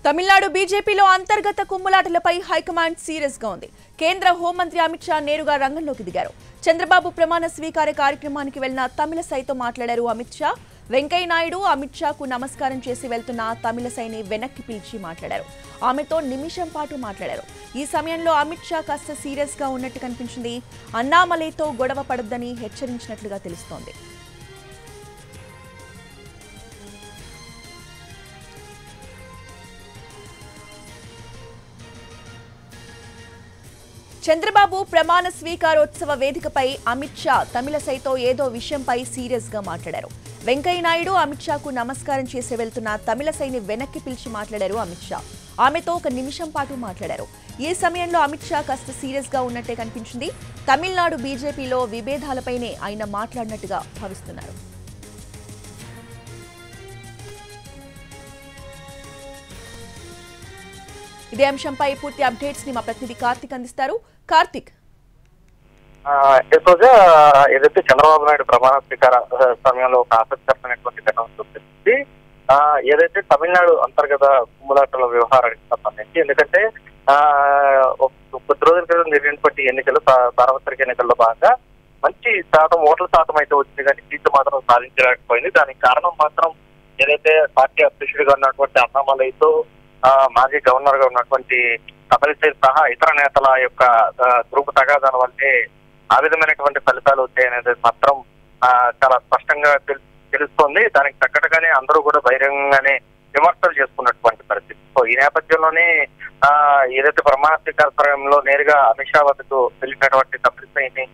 తమిళనాడు బీజేపీలో అంతర్గత కుమ్ములాటలపై high command serious గా ఉంది. కేంద్ర హోంమంత్రి అమిత్ షా నేరుగా రంగంలోకి దిగారు. చంద్రబాబు ప్రమాణ స్వీకార కార్యక్రమానికి వెళ్లిన తమిళసైతో మాట్లాడారు అమిత్ షా. వెంకయ్య నాయుడు అమిత్ షాకు నమస్కారం చేసి వెళ్తున్న తమిళసైని వెనక్కి పిలిచి మాట్లాడారు. ఆమెతో నిమిషం పాటు మాట్లాడారు. ఈ సమయంలో అమిత్ షా కాస్త సీరియస్ గా ఉన్నట్టు కనిపించింది. అన్నామలైతో గొడవ పడొద్దని హెచ్చరించినట్లుగా తెలుస్తోంది. చంద్రబాబు ప్రమాణ స్వీకారోత్సవ వేదికపై అమిత్ షా తమిళసైతో ఏదో విషయంపై సీరియస్ గా మాట్లాడారు. వెంకయ్య నాయుడు అమిత్ షాకు నమస్కారం చేసి వెళ్తున్న తమిళసైని వెనక్కి పిలిచి మాట్లాడారు అమిత్ షా. ఆమెతో ఒక నిమిషం పాటు మాట్లాడారు. ఈ సమయంలో అమిత్ షా కాస్త సీరియస్ గా ఉన్నట్టే కనిపించింది. తమిళనాడు బీజేపీలో విభేదాలపైనే ఆయన మాట్లాడినట్టుగా భావిస్తున్నారు. ఇదే అంశంపై పూర్తి అప్డేట్స్ ని మా ప్రతినిధి కార్తిక్ అందిస్తారు. కార్తిక్, ఏదైతే చంద్రబాబు నాయుడు ప్రమాణ స్వీకార సమయంలో ఒక ఆసక్తికరమైనటువంటి ఘటన చూపించింది. ఏదైతే తమిళనాడు అంతర్గత కుమ్ములాటల వ్యవహారానికి సంబంధించి, ఎందుకంటే కొద్ది రోజుల క్రితం జరిగినటువంటి ఎన్నికలు, సార్వత్రిక ఎన్నికల్లో భాగంగా మంచి శాతం ఓట్ల శాతం అయితే వచ్చింది, కానీ సీట్లు మాత్రం సాధించలేకపోయింది. దానికి కారణం మాత్రం ఏదైతే పార్టీ అధ్యక్షుడిగా ఉన్నటువంటి అన్నామలైతో మాజీ గవర్నర్ గా ఉన్నటువంటి తమిళసై సహా ఇతర నేతల యొక్క గ్రూప్ తగాదాల వల్లే ఆ విధమైనటువంటి ఫలితాలు వచ్చాయనేది మాత్రం చాలా స్పష్టంగా తెలుస్తోంది. దానికి తగ్గట్టుగానే అందరూ కూడా బహిరంగంగానే విమర్శలు చేసుకున్నటువంటి పరిస్థితి. సో ఈ నేపథ్యంలోనే ఏదైతే ప్రమాణ స్వీకార సమయంలో నేరుగా అమిత్ షా వద్దకు వెళ్ళినటువంటి తమిళసైని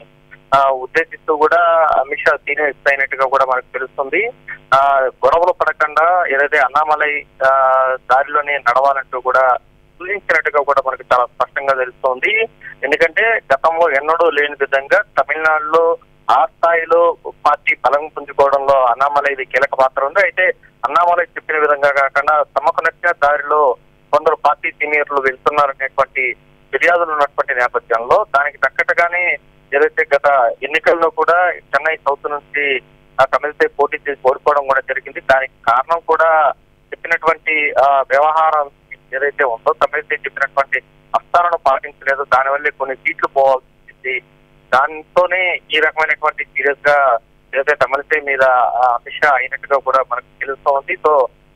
ఉద్దేశిస్తూ కూడా అమిత్ షా సీనియర్ అయినట్టుగా కూడా మనకు తెలుస్తుంది. గొడవలు పడకుండా ఏదైతే అన్నామలై దారిలోనే నడవాలంటూ కూడా సూచించినట్టుగా కూడా మనకు చాలా స్పష్టంగా తెలుస్తోంది. ఎందుకంటే గతంలో ఎన్నడూ లేని విధంగా తమిళనాడులో ఆ స్థాయిలో పార్టీ బలం పుంజుకోవడంలో అన్నామలైది కీలక పాత్ర ఉంది. అయితే అన్నామలై చెప్పిన విధంగా కాకుండా తమకు నచ్చిన దారిలో కొందరు పార్టీ సీనియర్లు వెళ్తున్నారనేటువంటి ఫిర్యాదులు ఉన్నటువంటి నేపథ్యంలో దానికి తగ్గట్టుగానే ఏదైతే గత ఎన్నికల్లో కూడా చెన్నై సౌత్ నుంచి తమిళసై పోటీ చేసి ఓడిపోవడం కూడా జరిగింది. దానికి కారణం కూడా చెప్పినటువంటి వ్యవహారం ఏదైతే ఉందో తమిళసై చెప్పినటువంటి అస్తాలను పాటించలేదు. దానివల్లే కొన్ని సీట్లు పోవాల్సింది. దాంతోనే ఈ రకమైనటువంటి సీరియస్ గా ఏదైతే తమిళసై మీద అమిత్ షా అయినట్టుగా కూడా మనకు తెలుస్తోంది. సో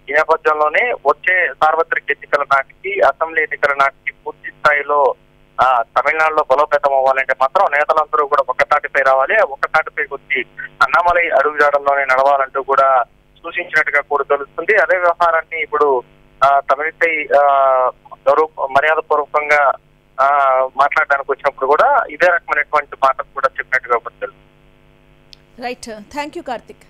ఈ నేపథ్యంలోనే వచ్చే సార్వత్రిక ఎన్నికల నాటికి, అసెంబ్లీ ఎన్నికల నాటికి పూర్తి స్థాయిలో తమిళనాడులో బలోపేతం అవ్వాలంటే మాత్రం నేతలందరూ కూడా ఒక్కతాటిపై రావాలి. ఆ ఒక్కతాటిపై వచ్చి అన్నామలై అడుగుజాడల్లోనే నడవాలంటూ కూడా సూచించినట్టుగా కూడా తెలుస్తుంది. అదే వ్యవహారాన్ని ఇప్పుడు తమిళసై మర్యాద పూర్వకంగా మాట్లాడడానికి వచ్చినప్పుడు కూడా ఇదే రకమైనటువంటి మాటలు కూడా చెప్పినట్టుగా కూడా తెలుస్తుంది. Right, thank you Karthik.